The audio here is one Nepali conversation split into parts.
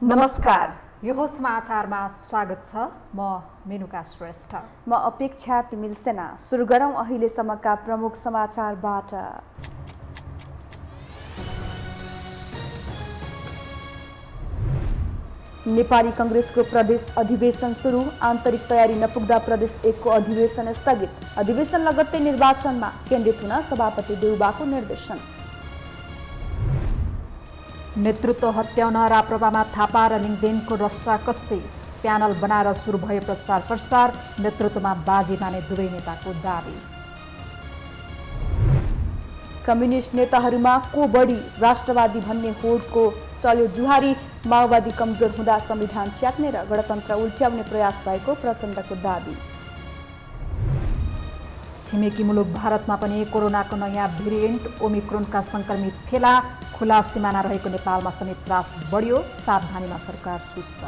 नमस्कार। यो समाचारमा स्वागत छ। म मेनुका श्रेष्ठ। म अपेक्षा तिमिल सेना। सुरु गरौँ अहिलेसम्मका प्रमुख समाचारबाट। नेपाली कांग्रेसको प्रदेश अधिवेशन सुरु। आन्तरिक तयारी नपुग्दा प्रदेश 1 को अधिवेशन स्थगित। अधिवेशन लगत्तै निर्वाचनमा केन्द्रित हुन सभापति देउबाको निर्देशन। नेतृत्व हत्याउन राप्रपामा थापा र लिङ्गदेनको रस्साकस्सी। प्यानल बनाएर सुरु भयो प्रचार प्रसार। नेतृत्वमा बाजी माने दुवै नेताको दाबी। कम्युनिस्ट नेताहरूमा को बढी राष्ट्रवादी भन्ने होडको चल्यो जुहारी। माओवादी कमजोर हुँदा संविधान च्यात्ने र गणतन्त्र उल्ट्याउने प्रयास भएको प्रचण्डको दाबी। छिमेकी मुलुक भारतमा पनि कोरोनाको नयाँ भेरिएन्ट ओमिक्रोनका संक्रमित फेला। खुला सिमाना रहेको नेपालमा समेत त्रास बढ्यो। सावधानीमा सरकार सुस्त।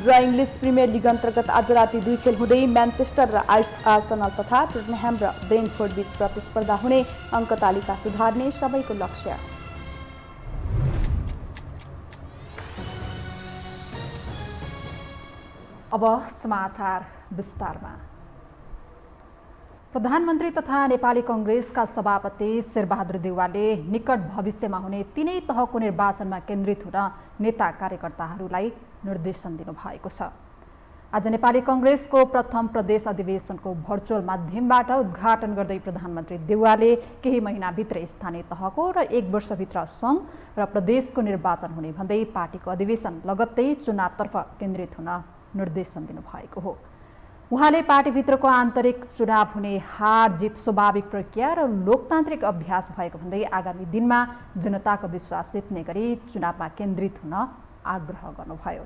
र इङ्ग्लिस प्रिमियर लिग अन्तर्गत आज राति 2 खेल हुँदै म्यानचेस्टर र आर्सेनल तथा टोटनह्याम र ब्रेन्टफोर्ड बीच प्रतिस्पर्धा हुने। अङ्क तालिका सुधार्ने सबैको लक्ष्य। अब समाचार विस्तारमा। प्रधानमन्त्री तथा नेपाली कांग्रेसका सभापति शेरबहादुर देउवाले निकट भविष्यमा हुने तीनै तहको निर्वाचनमा केन्द्रित हुन नेता कार्यकर्ताहरूलाई निर्देशन दिनुभएको छ। आज नेपाली कांग्रेसको प्रथम प्रदेश अधिवेशनको भर्चुअल माध्यमबाट उद्घाटन गर्दै प्रधानमन्त्री देउवाले केही महिनाभित्र स्थानीय तहको र 1 वर्षभित्र सङ्घ र प्रदेशको निर्वाचन हुने भन्दै पार्टीको अधिवेशन लगत्तै चुनावतर्फ केन्द्रित हुन निर्देशन दिनुभएको हो। उहाँले पार्टीभित्रको आन्तरिक चुनाव हुने हार जित स्वाभाविक प्रक्रिया र लोकतान्त्रिक अभ्यास भएको भन्दै आगामी दिनमा जनताको विश्वास जित्ने गरी चुनावमा केन्द्रित हुन आग्रह गर्नुभयो।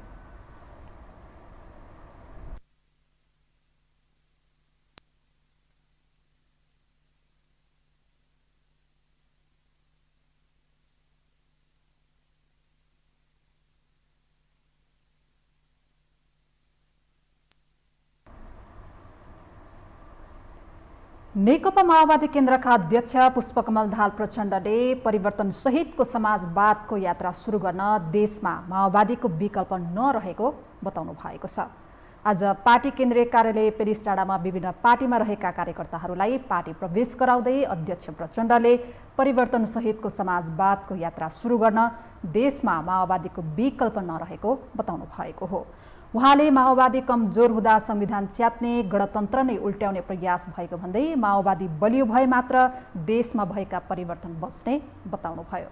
नेकपा माओवादी केन्द्रका अध्यक्ष पुष्पकमल दाहाल प्रचण्डले परिवर्तन सहितको समाजवादको यात्रा सुरु गर्न देशमा माओवादीको विकल्प नरहेको बताउनु भएको छ। आज पार्टी केन्द्रीय कार्यालय पेरिस डाँडामा विभिन्न पार्टीमा रहेका कार्यकर्ताहरूलाई पार्टी प्रवेश गराउँदै अध्यक्ष प्रचण्डले परिवर्तन सहितको समाजवादको यात्रा सुरु गर्न देशमा माओवादीको विकल्प नरहेको बताउनु भएको हो। उहाँले माओवादी कमजोर हुँदा संविधान च्यात्ने गणतन्त्र नै उल्ट्याउने प्रयास भएको भन्दै माओवादी बलियो भए मात्र देशमा भएका परिवर्तन बस्ने बताउनुभयो।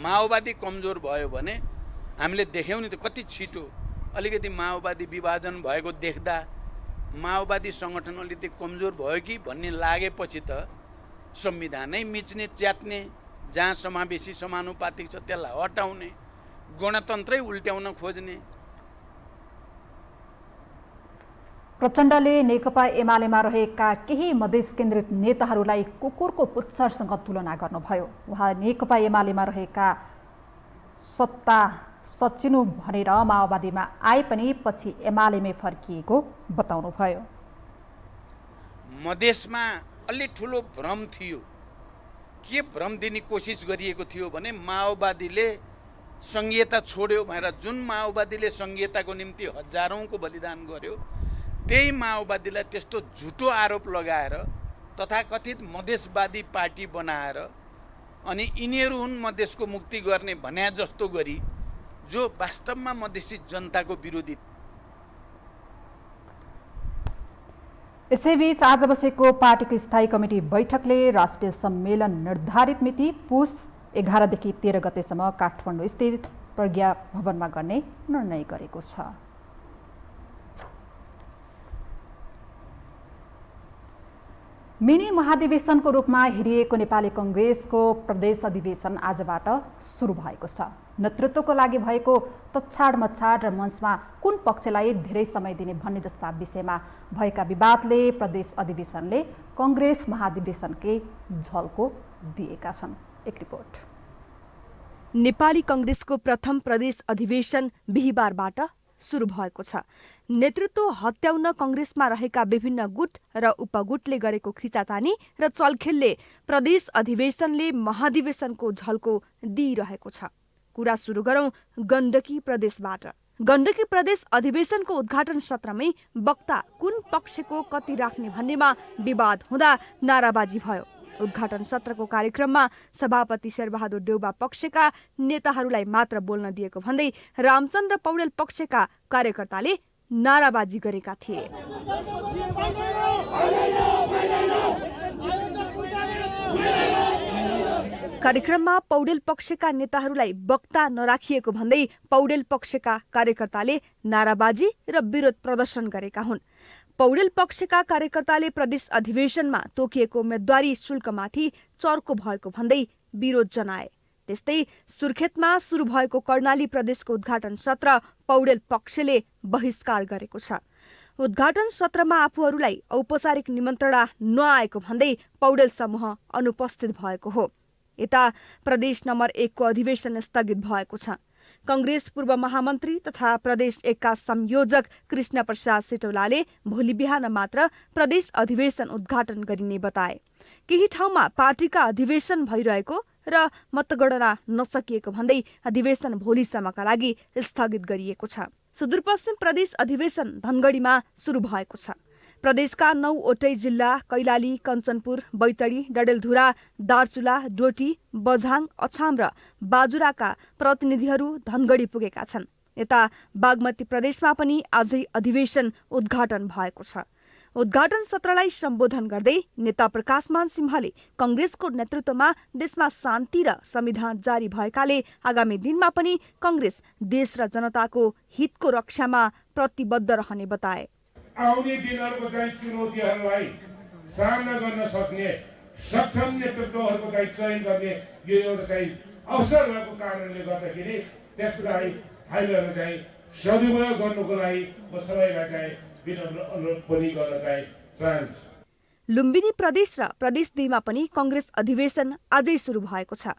माओवादी कमजोर भयो भने हामीले देख्यौँ नि त कति छिटो अलिकति माओवादी विभाजन भएको देख्दा माओवादी सङ्गठन अलिकति कमजोर भयो कि भन्ने लागेपछि त संविधानै मिच्ने च्यात्ने, जहाँ समावेशी समानुपातिक छ त्यसलाई हटाउने, गणतन्त्रै उल्ट्याउन खोज्ने। प्रचण्डले नेकपा एमालेमा रहेका केही मधेस केन्द्रित नेताहरूलाई कुकुरको पुच्छरसँग तुलना गर्नुभयो। उहाँ नेकपा एमालेमा रहेका सत्ता सचिनु भनेर माओवादीमा आए पनि पछि एमालेमै फर्किएको बताउनुभयो। मधेसमा अलि ठुलो भ्रम थियो। के भ्रम दिने कोसिस गरिएको थियो भने माओवादीले संघीयता छोड्यो भनेर, जुन माओवादीले संघीयताको निम्ति हजारौंको बलिदान गर्यो त्यही माओवादीलाई त्यस्तो झुटो आरोप लगाएर तथाकथित मधेसवादी पार्टी बनाएर अनि यिनीहरू हुन् मधेसको मुक्ति गर्ने भन्या जस्तो गरी, जो वास्तवमा मधेसी जनताको विरोधी। यसैबीच आज बसेको पार्टीको स्थायी कमिटी बैठकले राष्ट्रिय सम्मेलन निर्धारित मिति पुस 11 देखि 13 गतेसम्म काठमाडौँ स्थित प्रज्ञा भवनमा गर्ने निर्णय गरेको छ। मिनी महाधिवेशनको रूपमा हेरिएको नेपाली कांग्रेसको प्रदेश अधिवेशन आजबाट सुरु भएको छ। नेतृत्वको लागि भएको तछाड मछाड र मञ्चमा कुन पक्षलाई धेरै समय दिने भन्ने जस्ता विषयमा भएका विवादले प्रदेश अधिवेशनले कांग्रेस महाधिवेशनकै झल्को दिएका छन्। एक रिपोर्ट। नेपाली कांग्रेसको प्रथम प्रदेश अधिवेशन बिहीबारबाट सुरु भएको छ। नेतृत्व हत्याउन कांग्रेसमा रहेका विभिन्न गुट र उपगुटले गरेको खिचातानी र चलखेलले प्रदेश अधिवेशनले महाधिवेशनको झल्को दिइरहेको छ। कुरा सुरु गरौं गण्डकी प्रदेशबाट। गण्डकी प्रदेश अधिवेशनको उद्घाटन सत्रमै वक्ता कुन पक्षको कति राख्ने भन्नेमा विवाद हुँदा नाराबाजी भयो। उद्घाटन सत्रको कार्यक्रममा सभापति शेरबहादुर देउबा पक्षका नेताहरूलाई मात्र बोल्न दिएको भन्दै रामचन्द्र पौडेल पक्षका कार्यकर्ताले नाराबाजी गरेका थिए। कार्यक्रममा पौडेल पक्षका नेताहरूलाई वक्ता नराखिएको भन्दै पौडेल पक्षका कार्यकर्ताले नाराबाजी र विरोध प्रदर्शन गरेका हुन्। पौडेल पक्षका कार्यकर्ताले प्रदेश अधिवेशनमा तोकिएको उम्मेद्वारी शुल्कमाथि चर्को भएको भन्दै विरोध जनाए। त्यस्तै सुर्खेतमा सुरु भएको कर्णाली प्रदेशको उद्घाटन सत्र पौडेल पक्षले बहिष्कार गरेको छ। उद्घाटन सत्रमा आफूहरूलाई औपचारिक निमन्त्रणा नआएको भन्दै पौडेल समूह अनुपस्थित भएको हो। यता प्रदेश नम्बर 1 को अधिवेशन स्थगित भएको छ। कांग्रेस पूर्व महामन्त्री तथा प्रदेश 1 का संयोजक कृष्ण प्रसाद सेटौलाले भोलि बिहान मात्र प्रदेश अधिवेशन उद्घाटन गरिने बताए। केही ठाउँमा पार्टीका अधिवेशन भइरहेको र मतगणना नसकिएको भन्दै अधिवेशन भोलिसम्मका लागि स्थगित गरिएको छ। सुदूरपश्चिम प्रदेश अधिवेशन धनगढीमा सुरु भएको छ। प्रदेशका 9वटै जिल्ला कैलाली, कञ्चनपुर, बैतडी, डडेलधुरा, दार्चुला, डोटी, बझाङ, अछाम र बाजुराका प्रतिनिधिहरू धनगढी पुगेका छन्। यता बागमती प्रदेशमा पनि आजै अधिवेशन उद्घाटन भएको छ। उद्घाटन सत्रलाई सम्बोधन गर्दै नेता प्रकाशमान सिंहले कांग्रेसको नेतृत्वमा देशमा शान्ति र संविधान जारी भएकाले आगामी दिनमा पनि कांग्रेस देश र जनताको हितको रक्षामा प्रतिबद्ध रहने बताए। आउने दिनहरूको चाहिँ चुनौतीहरूलाई सामना गर्न सक्ने सक्षम नेतृत्वहरूको चाहिँ चयन गर्ने यो एउटा चाहिँ अवसर भएको कारणले गर्दाखेरि त्यसलाई हामीहरू चाहिँ सदुपयोग गर्नुको लागि म सबैलाई चाहिँ विनम्र अनुरोध पनि गर्न चाहिँ चाहन्छु। लुम्बिनी प्रदेश र प्रदेश 2 मा पनि कांग्रेस अधिवेशन आजै सुरु भएको छ।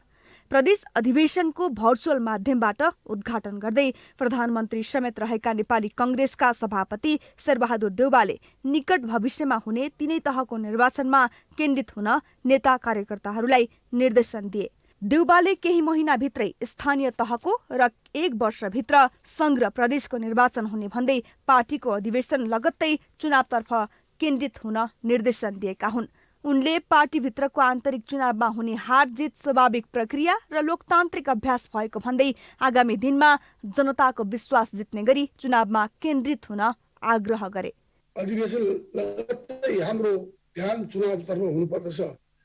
प्रदेश अधिवेशनको भर्चुअल माध्यमबाट उद्घाटन गर्दै प्रधानमन्त्री समेत रहेका नेपाली कांग्रेसका सभापति शेरबहादुर देउबाले निकट भविष्यमा हुने 3 तहको निर्वाचनमा केन्द्रित हुन नेता कार्यकर्ताहरूलाई निर्देशन दिए। देउबाले केही महिनाभित्रै स्थानीय तहको र 1 वर्षभित्र संघ र प्रदेशको निर्वाचन हुने भन्दै पार्टीको अधिवेशन लगत्तै चुनावतर्फ केन्द्रित हुन निर्देशन दिएका हुन्। उनले पार्टीभित्रको आन्तरिक चुनावमा हुने हार जित स्वाभाविक प्रक्रिया र लोकतान्त्रिक अभ्यास भएको भन्दै आगामी दिनमा जनताको विश्वास जित्ने गरी चुनावमा केन्द्रित हुन आग्रह गरे। अधिवेशन लगत्तै हाम्रो ध्यान चुनावतर्फ हुनुपर्दछ।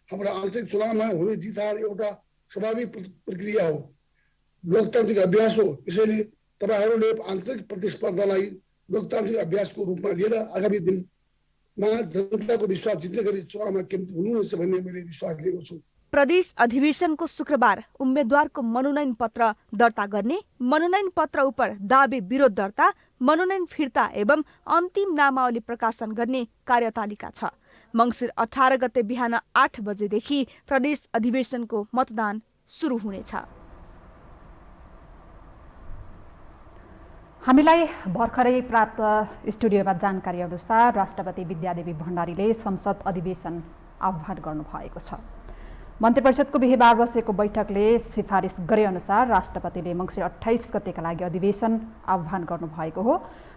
हाम्रो आन्तरिक चुनावमा हुने जित हार एउटा स्वाभाविक प्रक्रिया हो, लोकतान्त्रिक अभ्यास हो। त्यसैले तपाईहरूले आन्तरिक प्रतिस्पर्धालाई लोकतान्त्रिक अभ्यासको रूपमा लिएर आगामी दिनमा जनताको विश्वास जित्ने गरी चुनावमा केन्द्रित हुनुहुनेछ भन्ने मैले विश्वास लिएको छु। प्रदेश अधिवेशनको शुक्रबार उम्मेद्वारको मनोनयन पत्र दर्ता गर्ने, मनोनयन पत्र उप दाबी विरोध दर्ता, मनोनयन फिर्ता एवं अन्तिम नामावली प्रकाशन गर्ने कार्यतालिका छ। मंसिर 18 गते बिहान 8 बजेदेखि प्रदेश अधिवेशनको मतदान सुरु हुनेछ। हामीलाई भर्खरै प्राप्त स्टुडियोमा जानकारी अनुसार राष्ट्रपति विद्यादेवी भण्डारीले संसद अधिवेशन आह्वान गर्नुभएको छ। मन्त्रीपरिषदको बिहीबार बसेको बैठकले सिफारिस गरे अनुसार राष्ट्रपतिले मंसिर 28 गतेका लागि अधिवेशन आह्वान गर्नुभएको हो।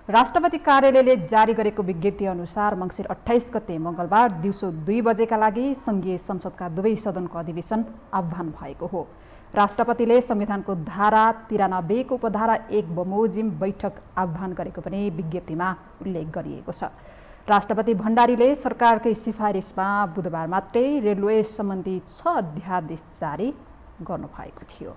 राष्ट्रपति कार्यालयले जारी गरेको विज्ञप्ति अनुसार मंसिर 28 गते मंगलबार दिउँसो 2 बजेका लागि संघीय संसदका दुवै सदनको अधिवेशन आह्वान भएको हो। राष्ट्रपतिले संविधानको धारा 93 को उपधारा 1 बमोजिम बैठक आह्वान गरेको पनि विज्ञप्तिमा उल्लेख गरिएको छ। राष्ट्रपति भण्डारीले सरकारकै सिफारिसमा बुधबार मात्रै रेलवे सम्बन्धी 6 अध्यादेश जारी गर्नुभएको थियो।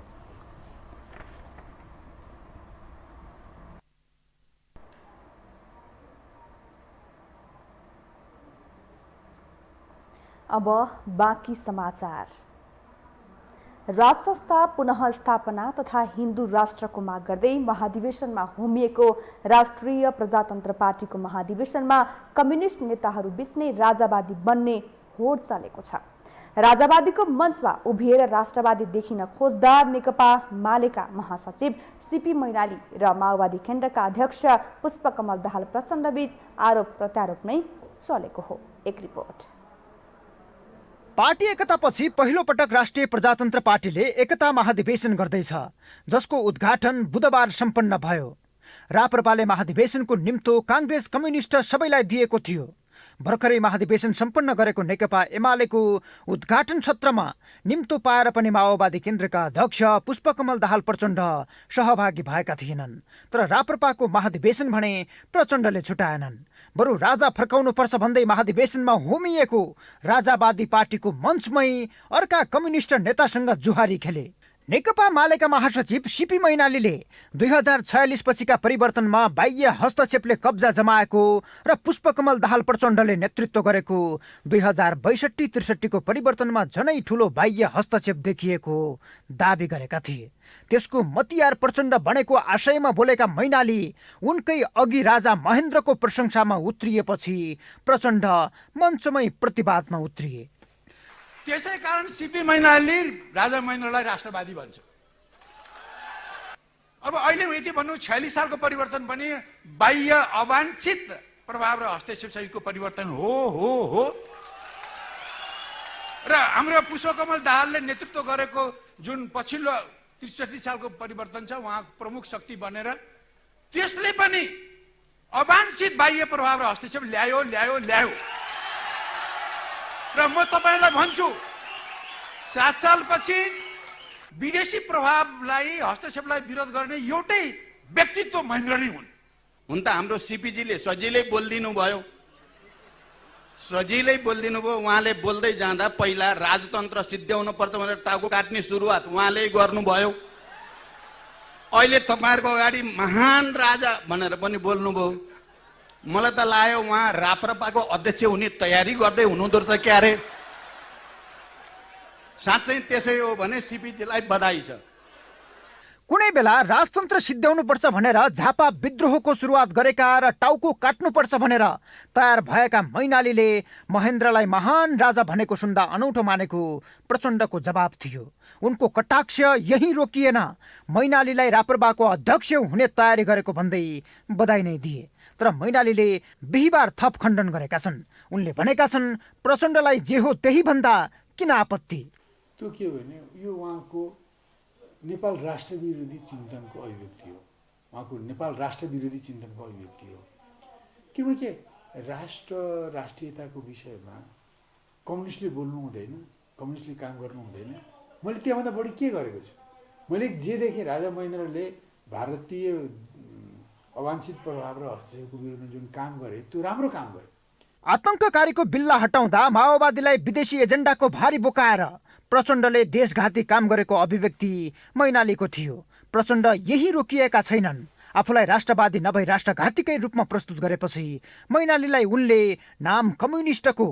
अब बाँकी समाचार। राजसंस्था पुनः स्थापना तथा हिन्दू राष्ट्रको माग गर्दै महाधिवेशनमा होमिएको राष्ट्रिय प्रजातन्त्र पार्टीको महाधिवेशनमा कम्युनिस्ट नेताहरू बीच नै राजावादी बन्ने होड चलेको छ। राजावादीको मञ्चमा उभिएर राष्ट्रवादी देखिन खोज्दा नेकपा मालेका महासचिव सीपी मैनाली र माओवादी केन्द्रका अध्यक्ष पुष्पकमल दाहाल प्रचण्डबीच आरोप प्रत्यारोप नै चलेको हो। एक रिपोर्ट। पार्टी एकतापछि पहिलो पटक राष्ट्रिय प्रजातन्त्र पार्टीले एकता महाधिवेशन गर्दैछ, जसको उद्घाटन बुधबार सम्पन्न भयो। राप्रपाले महाधिवेशनको निम्तो काङ्ग्रेस कम्युनिस्ट सबैलाई दिएको थियो। भर्खरै महाधिवेशन सम्पन्न गरेको नेकपा एमालेको उद्घाटन सत्रमा निम्तो पाएर पनि माओवादी केन्द्रका अध्यक्ष पुष्पकमल दाहाल प्रचण्ड सहभागी भएका थिएनन्। तर राप्रपाको महाधिवेशन भने प्रचण्डले छुटाएनन्। बरु राजा फर्काउनुपर्छ भन्दै महाधिवेशनमा होमिएको राजावादी पार्टीको मञ्चमै अर्का कम्युनिस्ट नेतासँग जुहारी खेले। नेकपा मालेका महासचिव सीपी मैनालीले 2046 पछिका परिवर्तनमा बाह्य हस्तक्षेपले कब्जा जमाएको र पुष्पकमल दाहाल प्रचण्डले नेतृत्व गरेको 2062-63 को परिवर्तनमा झनै ठूलो बाह्य हस्तक्षेप देखिएको दाबी गरेका थिए। त्यसको मतियार प्रचण्ड बनेको आशयमा बोलेका मैनाली उनकै अघि राजा महेन्द्रको प्रशंसामा उत्रिएपछि प्रचण्ड मञ्चमै प्रतिवादमा उत्रिए। त्यसै कारण सीपी मैनाली राजा महेन्द्रलाई राष्ट्रवादी भन्छ। अब अहिले यति भन्नु 46 सालको परिवर्तन पनि बाह्य अवाञ्छित प्रभाव र हस्तक्षेप सहितको परिवर्तन हो र हाम्रो पुष्पकमल दाहालले नेतृत्व गरेको जुन पछिल्लो 63 सालको परिवर्तन छ, उहाँ प्रमुख शक्ति बनेर त्यसले पनि अवाञ्छित बाह्य प्रभाव र हस्तक्षेप ल्यायो र म तपाईलाई भन्छु 7 सालपछि विदेशी प्रभावलाई हस्तक्षेपलाई विरोध गर्ने एउटै व्यक्तित्व महेन्द्र नै हुन्। त हाम्रो सीपीजीले सजिलै बोलिदिनु भयो। उहाँले बोल्दै जाँदा पहिला राजतन्त्र सिद्ध्याउनु पर्छ भनेर टाउको काट्ने सुरुवात उहाँले गर्नुभयो। अहिले तपाईहरुको अगाडि महान राजा भनेर पनि बोल्नुभयो। मलाई त लाग्यो उहाँ राप्रपाको अध्यक्ष हुने तयारी गर्दै हुनुहुँदो रहेछ क्यारे। साँच्चै त्यसै हो भने सीपीजीलाई बधाई छ। कुनै बेला राजतन्त्र सिद्ध्याउनुपर्छ भनेर झापा विद्रोहको सुरुवात गरेका र टाउको काट्नुपर्छ भनेर तयार भएका मैनालीले महेन्द्रलाई महान राजा भनेको सुन्दा अनौठो मानेको प्रचण्डको जवाब थियो। उनको कटाक्ष यही रोकिएन। मैनालीलाई राप्रपाको अध्यक्ष हुने तयारी गरेको भन्दै बधाई नै दिए। तर मैनालीले बिहिबार थप खण्डन गरेका छन्। उनले भनेका छन् प्रचण्डलाई जे हो त्यही भन्दा किन आपत्ति। त्यो के हो भने यो उहाँको नेपाल राष्ट्र विरोधी चिन्तनको अभिव्यक्ति हो। उहाँको नेपाल राष्ट्र विरोधी चिन्तनको अभिव्यक्ति हो। किनकि राष्ट्रियताको विषयमा कम्युनिस्टले बोल्नु हुँदैन, कम्युनिस्टले काम गर्नु हुँदैन। मैले त्योभन्दा बढी के गरेको छु? मैले जे देखेँ राजा महेन्द्रले भारतीय अवाञ्छित प्रभाव र हस्तक्षेपको विरुद्ध जुन काम गरे त्यो राम्रो काम गरे। आतंककारीको बिल्ला हटाउँदा माओवादीलाई विदेशी एजेन्डाको भारी बोकाएर प्रचण्डले देशघाती काम गरेको अभिव्यक्ति मैनालीको थियो। प्रचण्ड यही रोकिएका छैनन्। आफूलाई राष्ट्रवादी नभई राष्ट्रघातीकै रूपमा प्रस्तुत गरेपछि मैनालीलाई उनले नाम कम्युनिस्टको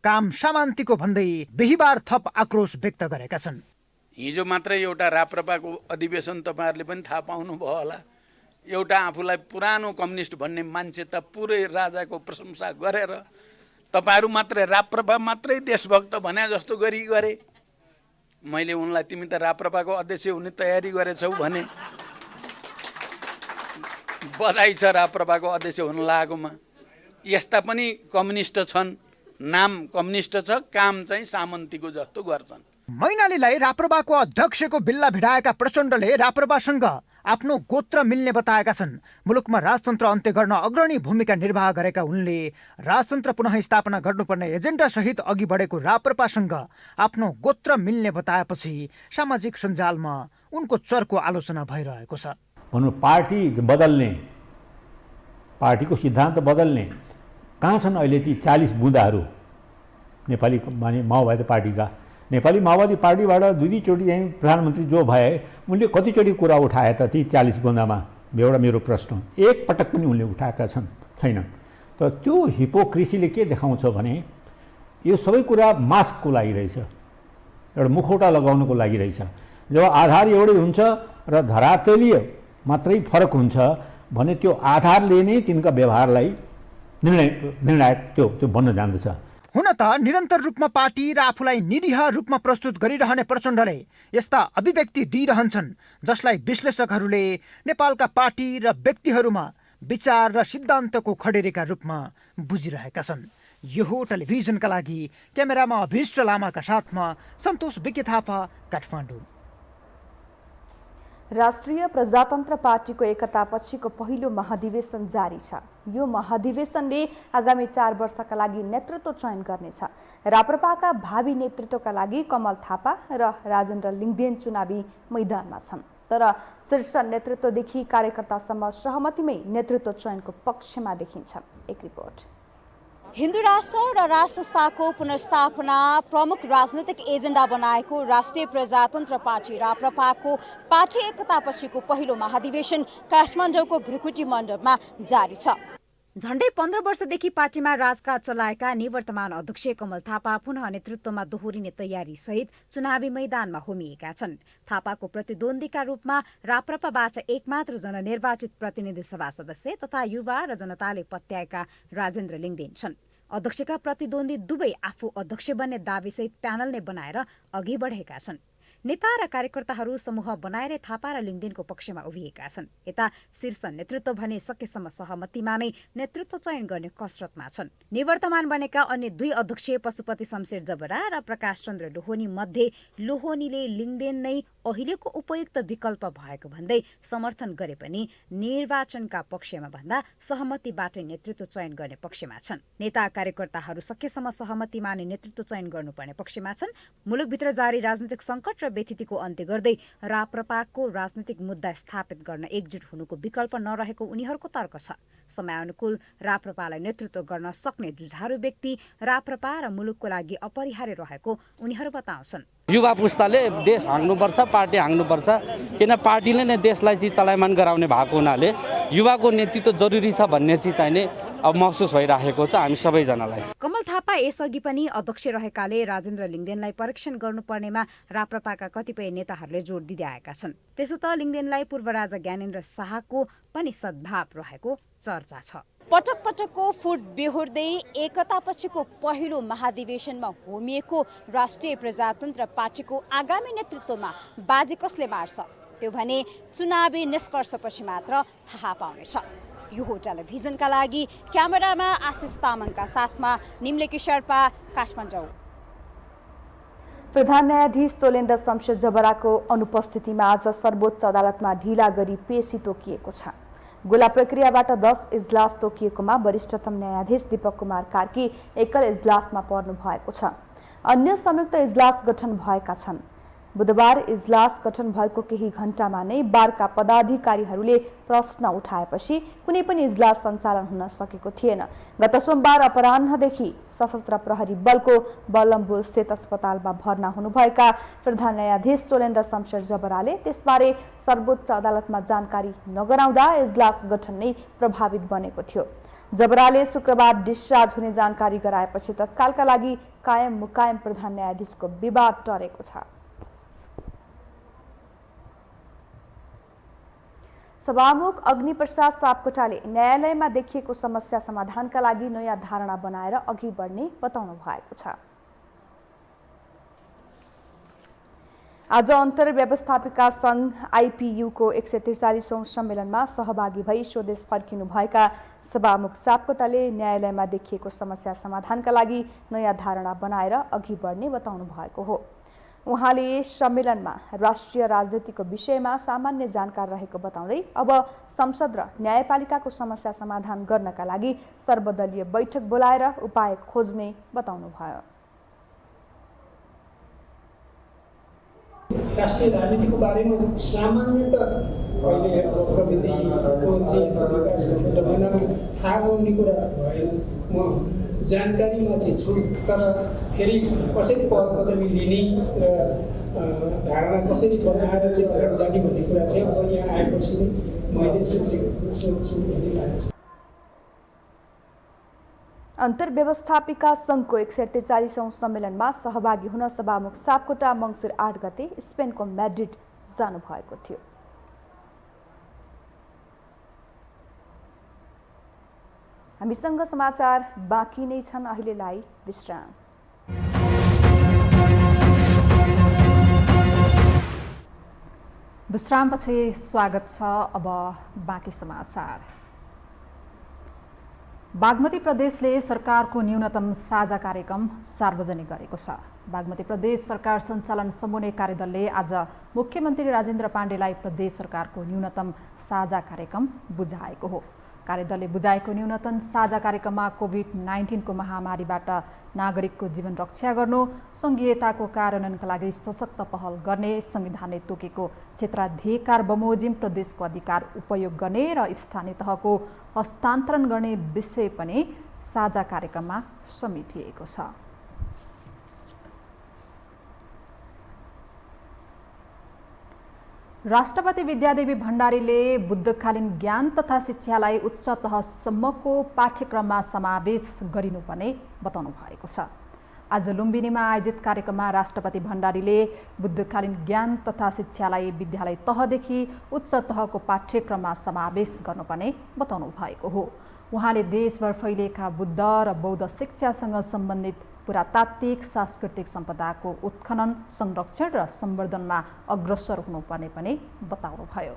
काम सामान्तिको भन्दै बिहिबार थप आक्रोश व्यक्त गरेका छन्। हिजो मात्रै एउटा राप्रपाको अधिवेशन तपाईहरुले पनि थाहा पाउनुभयो होला। एउटा आफूलाई पुरानो कम्युनिस्ट भन्ने मान्छे त पुरै राजाको प्रशंसा गरेर तपाईहरु मात्रै राप्रपा मात्रै देशभक्त भने जस्तो गरे। मैले उनलाई तिमी त राप्रपाको अध्यक्ष हुने तयारी गरेछौ भने बधाई छ राप्रपाको अध्यक्ष हुन लागेकोमा। यस्ता पनि कम्युनिस्ट छन्, नाम कम्युनिस्ट छ, काम चाहिँ सामन्तीको जस्तो गर्छन्। मैनालीलाई राप्रपाको अध्यक्षको बिल्ला भिडाएका प्रचण्डले राप्रपासँग आफ्नो गोत्र मिल्ने बताएका छन्। मुलुकमा राजतन्त्र अन्त्य गर्न अग्रणी भूमिका निर्वाह गरेका उनले राजतन्त्र पुनः स्थापना गर्नुपर्ने एजेन्डा सहित अघि बढेको राप्रपासँग आफ्नो गोत्र मिल्ने बताएपछि सामाजिक सञ्जालमा उनको चर्को आलोचना भइरहेको छ। भनौँ पार्टी बदल्ने, पार्टीको सिद्धान्त बदल्ने कहाँ छन् अहिले ती 40 बुँदाहरू? नेपाली माने माओवादी पार्टीका नेपाली माओवादी पार्टीबाट दुईचोटि चाहिँ प्रधानमन्त्री जो भए उनले कतिचोटि कुरा उठाए त ती 40 बुँदामा? एउटा मेरो प्रश्न। एक पटक पनि उनले उठाएका छैनन्। तर त्यो हिपोक्रेसीले के देखाउँछ भने यो सबै कुरा मास्कको लागि रहेछ, एउटा मुखौटा लगाउनको लागि रहेछ। जब आधार एउटै हुन्छ र धरातलीय मात्रै फरक हुन्छ भने त्यो आधारले नै तिनका व्यवहारलाई निर्णायक त्यो बन्न जान्दछ। हुन त निरन्तर रूपमा पार्टी र आफूलाई निरीह रूपमा प्रस्तुत गरिरहने प्रचण्डले यस्ता अभिव्यक्ति दिइरहन्छन् जसलाई विश्लेषकहरूले नेपालका पार्टी र व्यक्तिहरूमा विचार र सिद्धान्तको खडेरीका रूपमा बुझिरहेका छन्। यो हो टेलिभिजनका लागि क्यामेरामा अभिष्ट लामाका साथमा सन्तोष विके थापा, काठमाडौँ। राष्ट्रिय प्रजातन्त्र पार्टीको एकतापछिको पहिलो महाधिवेशन जारी छ। यो महाधिवेशनले आगामी 4 वर्षका लागि नेतृत्व चयन गर्नेछ। राप्रपाका भावी नेतृत्वका लागि कमल थापा र राजेन्द्र लिङ्गदेन चुनावी मैदानमा छन्। तर शीर्ष नेतृत्वदेखि कार्यकर्तासम्म सहमतिमै नेतृत्व चयनको पक्षमा देखिन्छ। एक रिपोर्ट। हिन्दू राष्ट्र र राष्ट्र संस्थाको पुनर्स्थापना प्रमुख राजनीतिक एजेन्डा बनाएको राष्ट्रिय प्रजातन्त्र पार्टी राप्रपाको पार्टी एकतापछिको पहिलो महाधिवेशन काठमाडौँको भृकुटी मण्डपमा जारी छ। झण्डै 15 वर्षदेखि पार्टीमा राजकाज चलाएका निवर्तमान अध्यक्ष कमल थापा पुनः नेतृत्वमा दोहोरिने तयारी सहित चुनावी मैदानमा होमिएका छन्। थापाको प्रतिद्वन्द्वीका रूपमा राप्रपाबाट एकमात्र जननिर्वाचित प्रतिनिधि सभा सदस्य तथा युवा र जनताले पत्याएका राजेन्द्र लिङ्गदेन छन्। अध्यक्षका प्रतिद्वन्दी दुवै आफू अध्यक्ष बन्ने दावीसहित प्यानल नै बनाएर अघि बढेका छन्। नेता र कार्यकर्ताहरू समूह बनाएर थापा र लिङ्गदेनको पक्षमा उभिएका छन्। यता शीर्ष नेतृत्व भने सकेसम्म सहमतिमा नै नेतृत्व चयन गर्ने कसरतमा छन्। निवर्तमान बनेका अन्य 2 अध्यक्ष पशुपति शमशेर जबरा र प्रकाश चन्द्र लोहोनी मध्ये लोहोनीले लिङ्गदेन नै अहिलेको उपयुक्त विकल्प भएको भन्दै समर्थन गरे पनि निर्वाचनका पक्षमा भन्दा सहमतिबाटै नेतृत्व चयन गर्ने पक्षमा छन्। नेता कार्यकर्ताहरू सकेसम्म सहमतिमा नै नेतृत्व चयन गर्नुपर्ने पक्षमा छन्। मुलुकभित्र जारी राजनीतिक सङ्कट र व्यथितिको अन्त्य गर्दै राप्रपाको राजनीतिक मुद्दा स्थापित गर्न एकजुट हुनुको विकल्प नरहेको उनीहरूको तर्क छ। समयानुकूल राप्रपालाई नेतृत्व गर्न सक्ने जुझारु व्यक्ति राप्रपा र मुलुकको लागि अपरिहार्य रहेको उनीहरू बताउँछन्। युवा पुस्ताले देश हाँग्नुपर्छ, पार्टी हाँग्नुपर्छ, किन पार्टीले नै देशलाई चाहिँ चलायमान गराउने भएको हुनाले युवाको नेतृत्व जरुरी छ भन्ने चाहिँ चाहिने अब महसुस भइराखेको छ हामी सबैजनालाई। कमल थापा यसअघि पनि अध्यक्ष रहेकाले राजेन्द्र लिङ्गदेनलाई परीक्षण गर्नुपर्नेमा राप्रपाका कतिपय नेताहरूले जोड दिँदै आएका छन्। त्यसो त लिङ्गदेनलाई पूर्व राजा ज्ञानेन्द्र शाहको पनि सद्भाव रहेको चर्चा छ। पटक पटकको फुट बेहोर्दै एकतापछिको पहिलो महाधिवेशनमा होमिएको राष्ट्रिय प्रजातन्त्र पार्टीको आगामी नेतृत्वमा बाजी कसले मार्छ त्यो भने चुनावी निष्कर्षपछि मात्र थाहा पाउनेछ। यो हो टेलिभिजनका लागि क्यामेरामा आशिष तामाङका साथमा निम्लेकी शेर्पा, काठमाडौँ। प्रधान न्यायाधीश सोलेन्द्र शमशेर जबराको अनुपस्थितिमा आज सर्वोच्च अदालतमा ढिला गरी पेशी तोकिएको छ। गोला प्रक्रियाबाट 10 इजलास तोकिएकोमा वरिष्ठतम न्यायाधीश दीपक कुमार कार्की एकल इजलासमा पर्नु भएको छ। अन्य संयुक्त इजलास गठन भएका छन्। बुधबार इजलास गठन भएको केही घण्टामा नै बारका पदाधिकारीहरूले प्रश्न उठाएपछि कुनै पनि इजलास सञ्चालन हुन सकेको थिएन। गत सोमबार अपराह्नदेखि सशस्त्र प्रहरी बलको बलम्बु स्थित अस्पतालमा भर्ना हुनुभएका प्रधान न्यायाधीश सोलेन्द्र शमशेर जबराले त्यसबारे सर्वोच्च अदालतमा जानकारी नगराउँदा इजलास गठन नै प्रभावित बनेको थियो। जबराले शुक्रबार डिस्चार्ज हुने जानकारी गराएपछि तत्कालका लागि कायम मुकायम प्रधान न्यायाधीशको विवाद टरेको छ। सभामुख अग्निप्रसाद सापकोटाले न्यायालयमा देखिएको समस्या समाधानका लागि नयाँ धारणा बनाएर अघि बढ्ने बताउनु भएको छ। आज अन्तर्व्यवस्थापिका सङ्घ आइपियुको 143औं सम्मेलनमा सहभागी भई स्वदेश फर्किनुभएका सभामुख सापकोटाले न्यायालयमा देखिएको समस्या समाधानका लागि नयाँ धारणा बनाएर अघि बढ्ने बताउनु भएको हो। उहाँले सम्मेलनमा राष्ट्रिय राजनीतिको विषयमा सामान्य जानकार रहेको बताउँदै अब संसद र न्यायपालिकाको समस्या समाधान गर्नका लागि सर्वदलीय बैठक बोलाएर उपाय खोज्ने बताउनुभयो। राष्ट्रिय राजनीतिको बारेमा सामान्यतः अहिले प्रविधिको थाहा पाउने कुरा भएन। म जानकारीमा चाहिँ छु, तर फेरि कसरी पदकदमी लिने र धारणा कसरी बनाएर चाहिँ अगाडि जाने भन्ने कुरा चाहिँ अब यहाँ आएपछि नै मैले सोच्छु भन्ने लागेको छ। अन्तर्व्यवस्थापिका सङ्घको 143औं सम्मेलनमा सहभागी हुन सभामुख सापकोटा मङ्सिर 8 गते स्पेनको म्याड्रिड जानुभएको थियो। हामीसँग समाचार बाँकी नै छन्, अहिलेलाई विश्राम। विश्रामपछि स्वागत छ। अब बाँकी समाचार। बागमती प्रदेशले सरकारको न्यूनतम साझा कार्यक्रम सार्वजनिक गरेको छ। बागमती प्रदेश सरकार सञ्चालन समन्वय कार्यदलले आज मुख्यमन्त्री राजेन्द्र पाण्डेलाई प्रदेश सरकारको न्यूनतम साझा कार्यक्रम बुझाएको हो। कार्यदलले बुझाएको न्यूनतम साझा कार्यक्रममा कोभिड-19 को महामारीबाट नागरिकको जीवन रक्षा गर्नु, सङ्घीयताको कार्यान्वयनका लागि सशक्त पहल गर्ने, संविधानले तोकेको क्षेत्राधिकार बमोजिम प्रदेशको अधिकार उपयोग गर्ने र स्थानीय तहको हस्तान्तरण गर्ने विषय पनि साझा कार्यक्रममा समेटिएको छ। राष्ट्रपति विद्यादेवी भण्डारीले बुद्धकालीन ज्ञान तथा शिक्षालाई उच्च तहसम्मको पाठ्यक्रममा समावेश गरिनुपर्ने बताउनु भएको छ। आज लुम्बिनीमा आयोजित कार्यक्रममा राष्ट्रपति भण्डारीले बुद्धकालीन ज्ञान तथा शिक्षालाई विद्यालय तहदेखि उच्च तहको पाठ्यक्रममा समावेश गर्नुपर्ने बताउनु भएको हो। उहाँले देशभर फैलिएका बुद्ध र बौद्ध शिक्षासँग सम्बन्धित पुरातात्विक सांस्कृतिक सम्पदाको उत्खनन, संरक्षण र सम्वर्धनमा अग्रसर हुनुपर्ने पनि बताउनुभयो।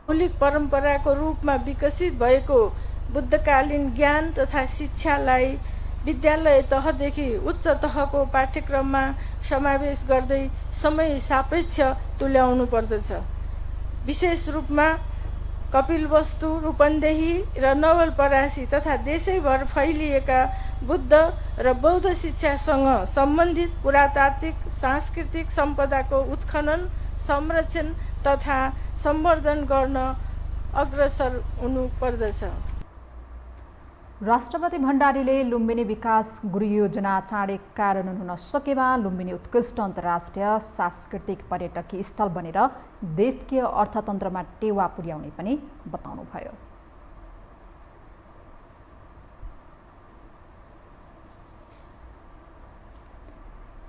मौलिक परम्पराको रूपमा विकसित भएको बुद्धकालीन ज्ञान तथा शिक्षालाई विद्यालय तहदेखि उच्च तहको पाठ्यक्रममा समावेश गर्दै समय सापेक्ष तुल्याउनु पर्दछ। विशेष रूपमा कपिलवस्तु, रूपन्देही र नवलपरासी तथा देशैभर फैलिएका बुद्ध र बौद्ध शिक्षासँग सम्बन्धित पुरातात्विक सांस्कृतिक सम्पदाको उत्खनन, संरक्षण तथा सम्वर्धन गर्न अग्रसर हुनुपर्दछ। राष्ट्रपति भण्डारीले लुम्बिनी विकास गुरु योजना चाँडै कार्यान्वयन हुन सकेमा लुम्बिनी उत्कृष्ट अन्तर्राष्ट्रिय सांस्कृतिक पर्यटकीय स्थल बनेर देशकीय अर्थतन्त्रमा टेवा पुर्याउने पनि बताउनुभयो।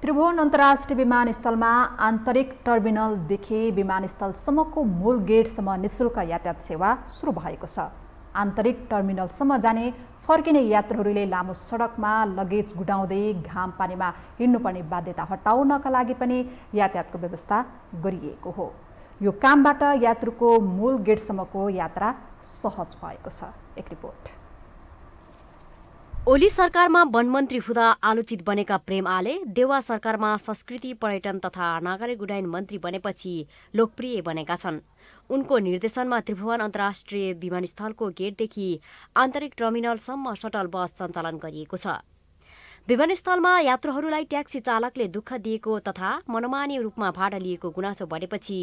त्रिभुवन अन्तर्राष्ट्रिय विमानस्थलमा आन्तरिक टर्मिनलदेखि विमानस्थलसम्मको मूल गेटसम्म निःशुल्क यातायात सेवा सुरु भएको छ। आन्तरिक टर्मिनलसम्म जाने फर्किने यात्रुहरूले लामो सडकमा लगेज गुडाउँदै घाम पानीमा हिँड्नुपर्ने बाध्यता हटाउनका लागि पनि यातायातको व्यवस्था गरिएको हो। यो कामबाट यात्रुको मूल गेटसम्मको यात्रा सहज भएको छ। एक रिपोर्ट। ओली सरकारमा वनमन्त्री हुँदा आलोचित बनेका प्रेम आले देउवा सरकारमा संस्कृति, पर्यटन तथा नागरिक उड्डयन मन्त्री बनेपछि लोकप्रिय बनेका छन्। उनको निर्देशनमा त्रिभुवन अन्तर्राष्ट्रिय विमानस्थलको गेटदेखि आन्तरिक टर्मिनलसम्म शटल बस सञ्चालन गरिएको छ। विमानस्थलमा यात्रुहरूलाई ट्याक्सी चालकले दुःख दिएको तथा मनमानी रूपमा भाडा लिएको गुनासो बढेपछि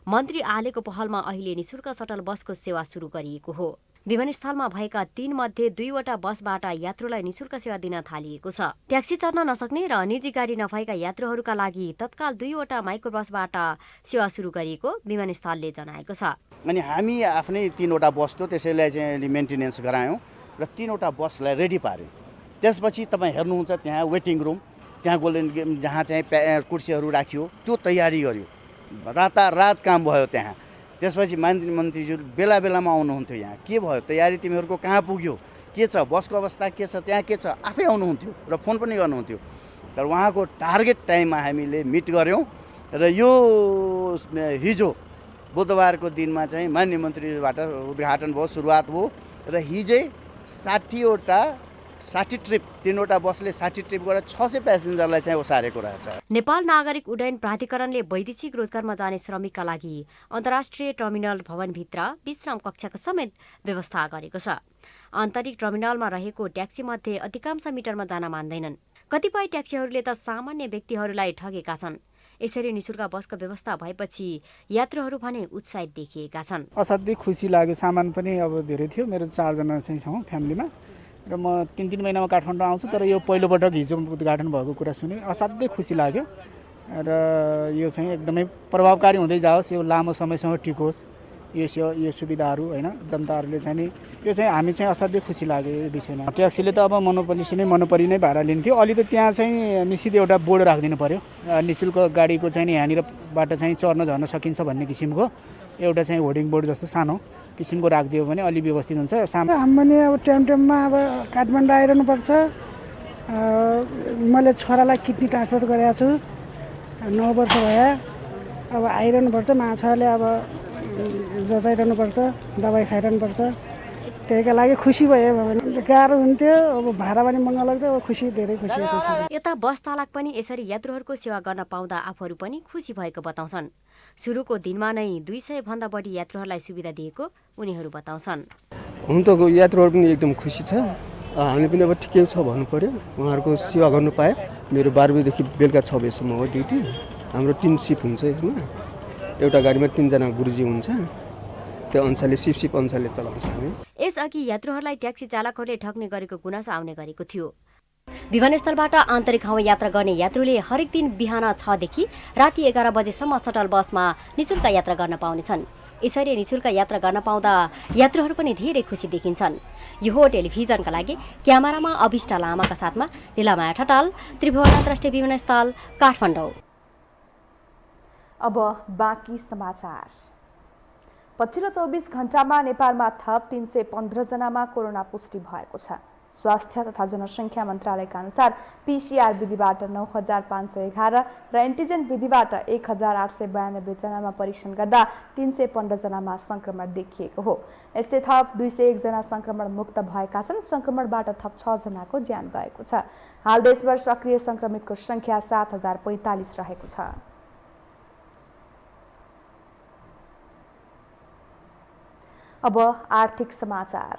मन्त्री आलेको पहलमा अहिले निःशुल्क शटल बसको सेवा सुरु गरिएको हो। विमानस्थलमा भएका 3 मध्ये 2वटा बसबाट यात्रुलाई निःशुल्क सेवा दिन थालिएको छ। ट्याक्सी चढ्न नसक्ने र निजी गाडी नभएका यात्रुहरूका लागि तत्काल 2वटा माइक्रो बसबाट सेवा सुरु गरिएको विमानस्थलले जनाएको छ। अनि हामी आफ्नै 3वटा बस थियो, त्यसैलाई चाहिँ मेन्टेनेन्स गरायौँ र 3वटा बसलाई रेडी पार्यौँ। त्यसपछि तपाईँ हेर्नुहुन्छ त्यहाँ वेटिङ रुम, त्यहाँ गोल्डन जहाँ चाहिँ कुर्सीहरू राखियो त्यो तयारी गर्यो। रातारात काम भयो त्यहाँ। त्यसपछि मन्त्रीज्यू बेला बेलामा आउनुहुन्थ्यो। यहाँ के भयो, तयारी तिमीहरूको कहाँ पुग्यो, के छ, बसको अवस्था के छ, त्यहाँ के छ, आफै आउनुहुन्थ्यो र फोन पनि गर्नुहुन्थ्यो। तर उहाँको टार्गेट टाइममा हामीले मिट गऱ्यौँ र यो हिजो बुधबारको दिनमा चाहिँ माननीय मन्त्रीबाट उद्घाटन भयो, सुरुवात भयो र हिजै 60 ट्रिप 3वटा बसले 60 ट्रिप गरेर 600 प्यासेन्जरलाई चाहिँ ओसारेको रहेछ। नेपाल नागरिक उड्डयन प्राधिकरणले वैदेशिक रोजगारमा जाने श्रमिकका लागि अन्तर्राष्ट्रिय टर्मिनल भवनभित्र विश्राम कक्षको समेत व्यवस्था गरेको छ। आन्तरिक टर्मिनलमा रहेको ट्याक्सीमध्ये अधिकांश मिटरमा जान मान्दैनन्। कतिपय ट्याक्सीहरूले त सामान्य व्यक्तिहरूलाई ठगेका छन्। यसरी निःशुल्क बसको व्यवस्था भएपछि यात्रुहरू भने उत्साहित देखिएका छन्। असाध्यै खुसी लाग्यो। सामान पनि अब धेरै थियो, मेरो 4 जना चाहिँ छौँ फ्यामिलीमा र म 3 महिनामा काठमाडौँ आउँछु। तर यो पहिलोपटक हिजो उद्घाटन भएको कुरा सुने असाध्यै खुसी लाग्यो र यो चाहिँ एकदमै प्रभावकारी हुँदै जाओस्, यो लामो समयसम्म टिकोस्, यो सुविधाहरू होइन जनताहरूले चाहिँ नि यो चाहिँ हामी चाहिँ असाध्यै खुसी लाग्यो यो विषयमा। ट्याक्सीले त अब मोनोपोली नै भाडा लिन्थ्यो, अलि त त्यहाँ चाहिँ निश्चित एउटा बोर्ड राखिदिनु पर्यो, निःशुल्क गाडीको चाहिँ नि यहाँनिरबाट चाहिँ चढ्न झर्न सकिन्छ भन्ने किसिमको एउटा चाहिँ होर्डिङ बोर्ड जस्तो सानो किसिमको राखिदियो भने अलि व्यवस्थित हुन्छ। हामीले अब टाइममा अब काठमाडौँ आइरहनुपर्छ। मैले छोरालाई किडनी ट्रान्सफर गरेको छु, 9 वर्ष भयो। अब आइरहनुपर्छ, छोराले अब जचाइरहनुपर्छ, दबाई खाइरहनुपर्छ। त्यहीका लागि खुसी भयो। गाह्रो हुन्थ्यो, अब भाडा पनि महँगो लाग्थ्यो, अब धेरै खुसी छ। यता बस चालक पनि यसरी यात्रुहरूको सेवा गर्न पाउँदा आफूहरू पनि खुसी भएको बताउँछन्। सुरुको दिनमा नै 200 भन्दा बढी यात्रुहरूलाई सुविधा दिएको उनीहरू बताउँछन्। हुन त यात्रुहरू पनि एकदम खुसी छ, हामी पनि अब ठिकै छ भन्नु पर्यो। उहाँहरूको सेवा गर्नु पाए। मेरो 12 बजेदेखि बेलुका 6 बजेसम्म हो ड्युटी। हाम्रो 3 सिफ्ट हुन्छ यसमा, एउटा गाडीमा 3 जना गुरुजी हुन्छ, त्यो अनुसारले सिफ्ट अनुसारले चलाउँछ हामी। यसअघि यात्रुहरूलाई ट्याक्सी चालकहरूले ठग्ने गरेको गुनासो आउने गरेको थियो। विमानस्थलबाट आन्तरिक हवाई यात्रा गर्ने यात्रुले हरेक दिन बिहान 6 देखि राति 11 बजेसम्म सटल बसमा निःशुल्क यात्रा गर्न पाउनेछन्। यसरी निःशुल्क यात्रा गर्न पाउँदा यात्रुहरू पनि धेरै खुसी देखिन्छन्। यो हो टेलिभिजनका लागि क्यामेरामा अभिष्ट लामाका साथमा लीलामाया ठटाल, त्रिभुवन अन्तर्राष्ट्रिय विमानस्थल, काठमाडौँ। अब बाँकी समाचार। पछिल्लो 24 घण्टामा नेपालमा थप 315 जनामा कोरोना पुष्टि भएको छ। स्वास्थ्य तथा जनसङ्ख्या मन्त्रालयका अनुसार PCR विधिबाट 9511 र एन्टिजेन विधिबाट 1892 जनामा परीक्षण गर्दा 315 जनामा संक्रमण देखिएको हो। यस्तै थप 201 जना संक्रमण मुक्त भएका छन्। संक्रमणबाट थप 6 जनाको ज्यान गएको छ। हाल देशभर सक्रिय संक्रमितको संख्या 7045 रहेको छ। अब आर्थिक समाचार।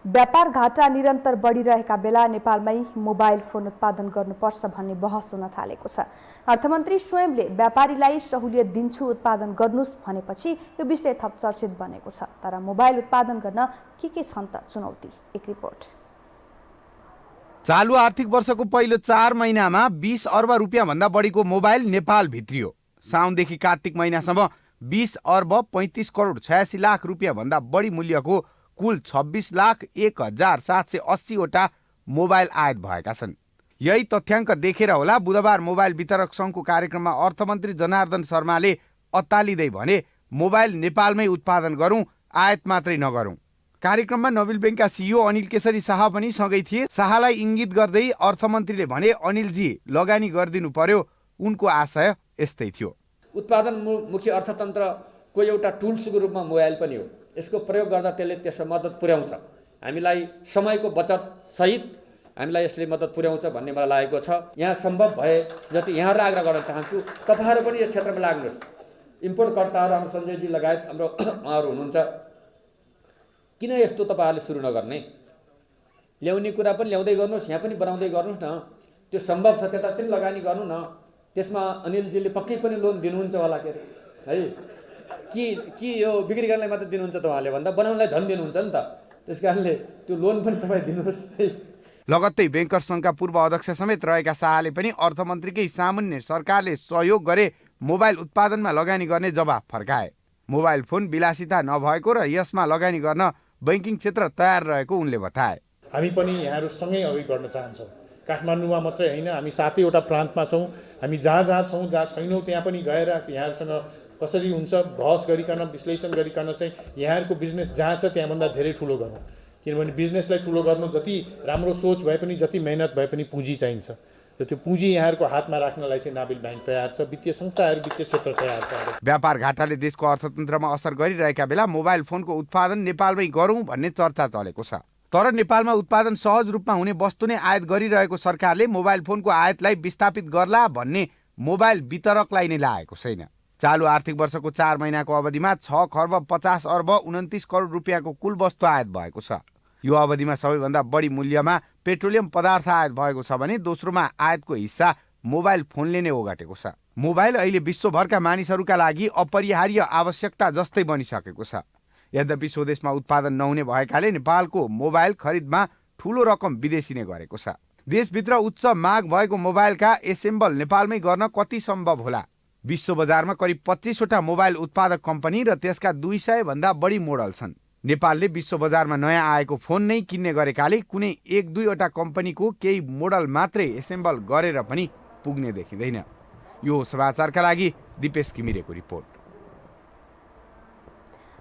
व्यापार घाटा निरन्तर बढिरहेका बेला नेपालमै मोबाइल फोन उत्पादन गर्नुपर्छ भन्ने बहस हुन थालेको छ। अर्थमन्त्री स्वयंले व्यापारीलाई सहुलियत दिन्छु उत्पादन गर्नुस् भनेपछि यो विषय थप चर्चित बनेको छ। तर मोबाइल उत्पादन गर्न के छन् त चुनौती? एक रिपोर्ट। चालु आर्थिक वर्षको पहिलो 4 महिनामा 20 अर्ब रुपियाँ भन्दा बढीको मोबाइल नेपाल भित्रियो। साउनदेखि कार्तिक महिनासम्म 20 अर्ब 35 करोड 86 लाख रुपियाँ भन्दा बढी मूल्यको कुल 26,01,780 वटा मोबाइल आयात भएका छन्। यही तथ्याङ्क देखेर होला बुधबार मोबाइल वितरक सङ्घको कार्यक्रममा अर्थमन्त्री जनार्दन शर्माले अत्तालिँदै भने मोबाइल नेपालमै उत्पादन गरौँ, आयात मात्रै नगरौँ। कार्यक्रममा नोबेल ब्याङ्कका CEO अनिल केशरी शाह पनि सँगै थिए। शाहलाई इङ्गित गर्दै अर्थमन्त्रीले भने अनिलजी लगानी गरिदिनु पर्यो, उनको आशय यस्तै थियो। उत्पादन मुखी अर्थतन्त्रको एउटा टुल्सको रूपमा मोबाइल पनि हो। यसको प्रयोग गर्दा त्यसमा मद्दत पुर्याउँछ। हामीलाई समयको बचत सहित हामीलाई यसले मद्दत पुर्याउँछ भन्ने मलाई लागेको छ। यहाँ सम्भव भए जति यहाँहरूलाई आग्रह गर्न चाहन्छु, तपाईँहरू पनि यस क्षेत्रमा लाग्नुहोस्। इम्पोर्टकर्ताहरू हाम्रो सञ्जयजी लगायत हाम्रो उहाँहरू हुनुहुन्छ, किन यस्तो तपाईँहरूले सुरु नगर्ने? ल्याउने कुरा पनि ल्याउँदै गर्नुहोस्, यहाँ पनि बनाउँदै गर्नुहोस् न। त्यो सम्भव छ, त्यतातिर लगानी गर्नु न। त्यसमा अनिलजीले पक्कै पनि लोन दिनुहुन्छ होला के अरे है? कि यो बिक्री गर्नलाई मात्र दिनुहुन्छ तपाईँहरूले भन्दा बनाउनलाई झन् दिनुहुन्छ नि त। त्यस कारणले त्यो लोन पनि तपाईँ दिनुहोस् है। लगत्तै ब्याङ्कर सङ्घका पूर्व अध्यक्ष समेत रहेका शाहले पनि अर्थमन्त्रीकै सामुन्ने सरकारले सहयोग गरे मोबाइल उत्पादनमा लगानी गर्ने जवाफ फर्काए। मोबाइल फोन विलासिता नभएको र यसमा लगानी गर्न बैंकिङ क्षेत्र तयार रहेको उनले बताए। हामी पनि यहाँहरूसँगै अघि बढ्न चाहन्छौँ। काठमाडौँमा मात्रै होइन, हामी 7वटा प्रान्तमा छौँ। हामी जहाँ छौँ, जहाँ छैनौँ त्यहाँ पनि गएर यहाँहरूसँग कसरी हुन्छ बहस गरिकन विश्लेषण गरिकन चाहिँ यहाँहरूको बिजनेस जहाँ छ त्यहाँभन्दा धेरै ठुलो गरौँ। किनभने बिजनेसलाई ठुलो गर्नु जति राम्रो सोच भए पनि, जति मेहनत भए पनि पुँजी चाहिन्छ र त्यो पुँजी यहाँहरूको हातमा राख्नलाई चाहिँ नाबिल ब्याङ्क तयार छ, वित्तीय संस्थाहरू, वित्तीय क्षेत्र तयार छ। व्यापार घाटाले देशको अर्थतन्त्रमा असर गरिरहेका बेला मोबाइल फोनको उत्पादन नेपालमै गरौँ भन्ने चर्चा चलेको छ। तर नेपालमा उत्पादन सहज रूपमा हुने वस्तु नै आयात गरिरहेको सरकारले मोबाइल फोनको आयातलाई विस्थापित गर्ला भन्ने मोबाइल वितरकलाई नै लागेको छैन। चालु आर्थिक वर्षको 4 महिनाको अवधिमा 6 खर्ब 50 अर्ब 29 करोड रुपियाँको कुल वस्तु आयात भएको छ। यो अवधिमा सबैभन्दा बढी मूल्यमा पेट्रोलियम पदार्थ आयात भएको छ भने दोस्रोमा आयातको हिस्सा मोबाइल फोनले नै ओगटेको छ। मोबाइल अहिले विश्वभरका मानिसहरूका लागि अपरिहार्य आवश्यकता जस्तै बनिसकेको छ। यद्यपि स्वदेशमा उत्पादन नहुने भएकाले नेपालको मोबाइल खरिदमा ठूलो रकम विदेशी नै गरेको छ। देशभित्र उच्च माग भएको मोबाइलका एसेम्बल नेपालमै गर्न कति सम्भव होला? विश्व बजारमा करिब 25वटा मोबाइल उत्पादक कम्पनी र त्यसका 200 भन्दा बढी मोडल छन्। नेपालले विश्व बजारमा नयाँ आएको फोन नै किन्ने गरेकाले कुनै 1-2वटा कम्पनीको केही मोडल मात्रै एसेम्बल गरेर पनि पुग्ने देखिँदैन। यो समाचारका लागि दिपेश घिमिरेको रिपोर्ट।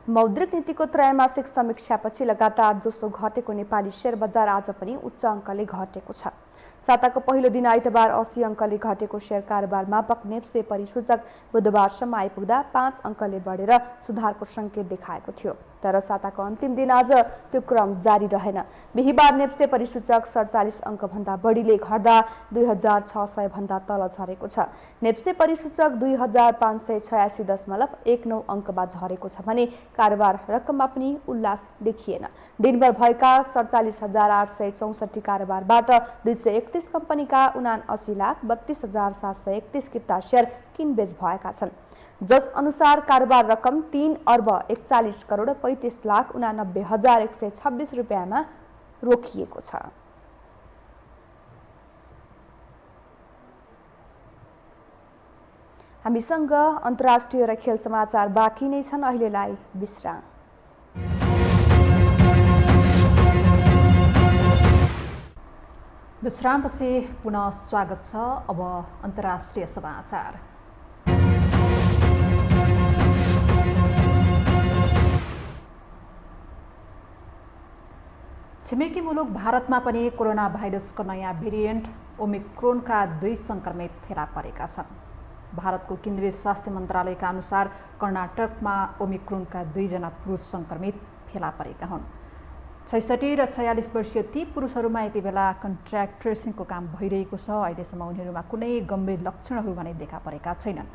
मौद्रिक नीतिको त्रैमासिक समीक्षापछि लगातार जोसो घटेको नेपाली शेयर बजार आज पनि उच्च अङ्कले घटेको छ। साताको पहिलो दिन आइतबार 80 अङ्कले घटेको शेयर कारोबार मापक नेप्से परिसूचक बुधबारसम्म आइपुग्दा 5 अङ्कले बढेर सुधारको सङ्केत देखाएको थियो। तर साताको अन्तिम दिन आज त्यो क्रम जारी रहेन। बिहिबार नेप्से परिसूचक 47 अङ्कभन्दा बढीले घट्दा 2600 भन्दा तल झरेको छ। नेप्से परिसूचक 2586.19 अङ्कमा झरेको छ भने कारोबार रकममा पनि उल्लास देखिएन। दिनभर भएका 47,864 कारोबारबाट 231 कम्पनीका 79,32,731 किता शेयर किनबेच भएका छन्, जस अनुसार कारोबार रकम 3,41,35,89,126 रुपियाँमा रोकिएको छ। हामीसँग अन्तर्राष्ट्रिय र खेल समाचार बाँकी नै छन्। अहिलेलाई विश्राम। विश्रामपछि पुनः स्वागत छ। अब अन्तर्राष्ट्रिय समाचार। छिमेकी मुलुक भारतमा पनि कोरोना भाइरसको नयाँ भेरिएन्ट ओमिक्रोनका 2 संक्रमित फेला परेका छन्। भारतको केन्द्रीय स्वास्थ्य मन्त्रालयका अनुसार कर्नाटकमा ओमिक्रोनका 2 जना पुरुष संक्रमित फेला परेका हुन्। 66 र 46 वर्षीय ती पुरुषहरूमा यति बेला कन्ट्र्याक्ट ट्रेसिङको काम भइरहेको छ। अहिलेसम्म उनीहरूमा कुनै गम्भीर लक्षणहरू भने देखा परेका छैनन्।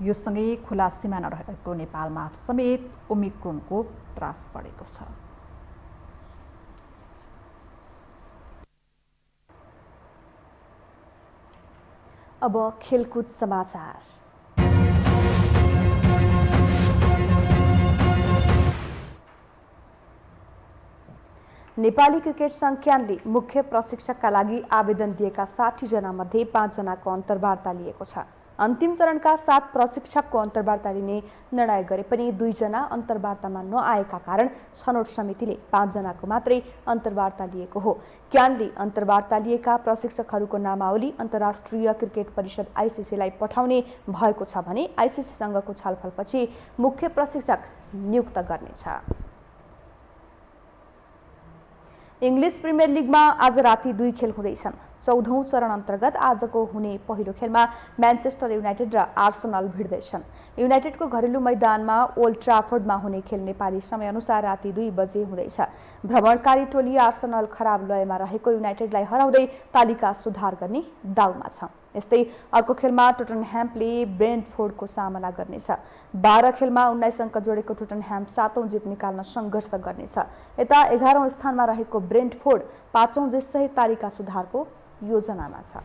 यो सँगै खुला सीमा नरहेको नेपालमा समेत ओमिक्रोनको त्रास बढेको छ। अब खेलकुद समाचार। नेपाली क्रिकेट संघ क्यानले मुख्य प्रशिक्षकका लागि आवेदन दिएका 60 जना मध्ये 5 जनाको अन्तर्वार्ता लिएको छ। अन्तिम चरणका 7 प्रशिक्षकको अन्तर्वार्ता लिने निर्णय गरे पनि 2 जना अन्तर्वार्तामा नआएका कारण छनौट समितिले 5 जनाको मात्रै अन्तर्वार्ता लिएको हो। क्यानले अन्तर्वार्ता लिएका प्रशिक्षकहरूको नामावली अन्तर्राष्ट्रिय क्रिकेट परिषद आइसिसीलाई पठाउने भएको छ भने आइसिसीसँगको छलफलपछि मुख्य प्रशिक्षक नियुक्त गर्नेछ। इङ्ग्लिस प्रिमियर लिगमा आज राति 2 खेल हुँदैछन्। 14औं चरण अन्तर्गत आजको हुने पहिलो खेलमा म्यान्चेस्टर युनाइटेड र आर्सेनल भिड्दैछन्। युनाइटेडको घरेलु मैदानमा ओल्ड ट्राफोर्डमा हुने खेल नेपाली समयअनुसार राति 2 बजे हुँदैछ। भ्रमणकारी टोली आर्सेनल खराब लयमा रहेको युनाइटेडलाई हराउँदै तालिका सुधार गर्ने दाउमा छ। यस्तै अर्को खेलमा टोटनह्यामले ब्रेन्टफोर्डको सामना गर्नेछ। 12 खेलमा 19 अङ्क जोडेको टोटनह्याम 7औं जित निकाल्न सङ्घर्ष गर्नेछ। यता 11औं स्थानमा रहेको ब्रेन्टफोर्ड 5औं जितसहित तालिका सुधारको योजनामा छ।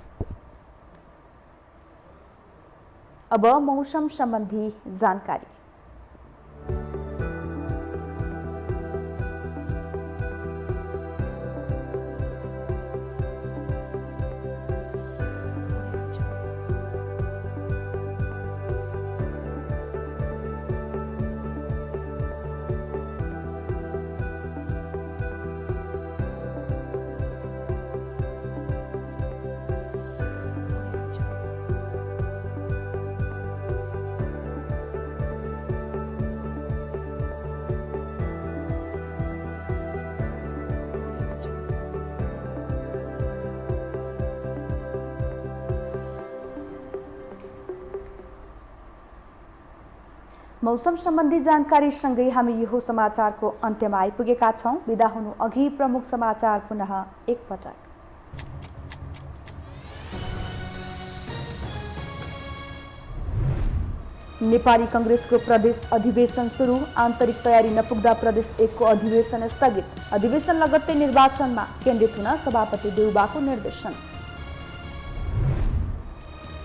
अब मौसम सम्बन्धी जानकारी। मौसम सम्बन्धी जानकारीसँगै हामी यो समाचारको अन्त्यमा आइपुगेका छौं। बिदा हुनु अघि प्रमुख समाचार पुनः एकपटक। नेपाली कांग्रेसको प्रदेश अधिवेशन सुरु। आन्तरिक तयारी नपुग्दा प्रदेश 1 को अधिवेशन स्थगित। अधिवेशन लगत्तै निर्वाचनमा केन्द्रित हुन सभापति देउबाको निर्देशन।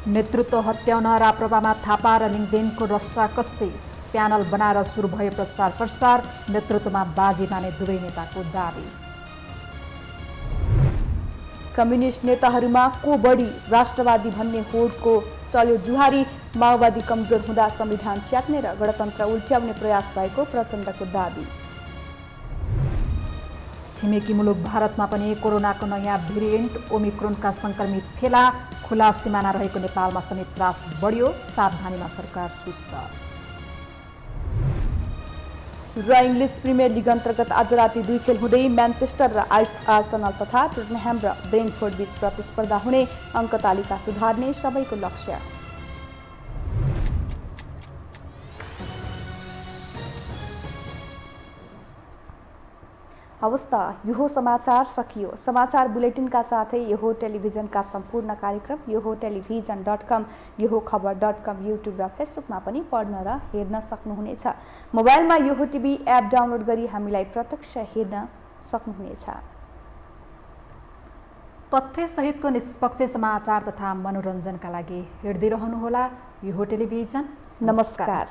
नेतृत्व हत्याउन राप्रपामा थापा र लिङदेनको रस्साकस्सी। प्यानल बनाएर सुरु भयो प्रचार प्रसार। नेतृत्वमा बाजी माने दुवै नेताको दाबी। कम्युनिस्ट नेताहरूमा को बढी राष्ट्रवादी भन्ने होडको चल्यो जुहारी। माओवादी कमजोर हुँदा संविधान च्यात्ने र गणतन्त्र उल्ट्याउने प्रयास भएको प्रचण्डको दाबी। छिमेकी मुलुक भारतमा पनि कोरोनाको नयाँ भेरिएन्ट ओमिक्रोनका संक्रमित फेला। खुला सिमाना रहेको नेपालमा समेत त्रास बढ्यो। सावधानीमा सरकार सुस्त। र इङ्ग्लिस प्रिमियर लिग अन्तर्गत आज राति 2 खेल हुँदै म्यान्चेस्टर र आर्सेनल तथा टोटनह्याम र ब्रेन्टफोर्ड बीच प्रतिस्पर्धा हुने। अङ्क तालिका सुधार्ने सबैको लक्ष्य। अवस्था यो समाचार सकियो। समाचार बुलेटिनका साथै यो टेलिभिजनका सम्पूर्ण कार्यक्रम यो टेलिभिजन.com, यो खबर.com, युट्युब र फेसबुकमा पनि पढ्न र हेर्न सक्नुहुनेछ। मोबाइलमा यो टिभी एप डाउनलोड गरी हामीलाई प्रत्यक्ष हेर्न सक्नुहुनेछ। तथ्यसहितको निष्पक्ष समाचार तथा मनोरञ्जनका लागि हेर्दै रहनुहोला यो टेलिभिजन। नमस्कार।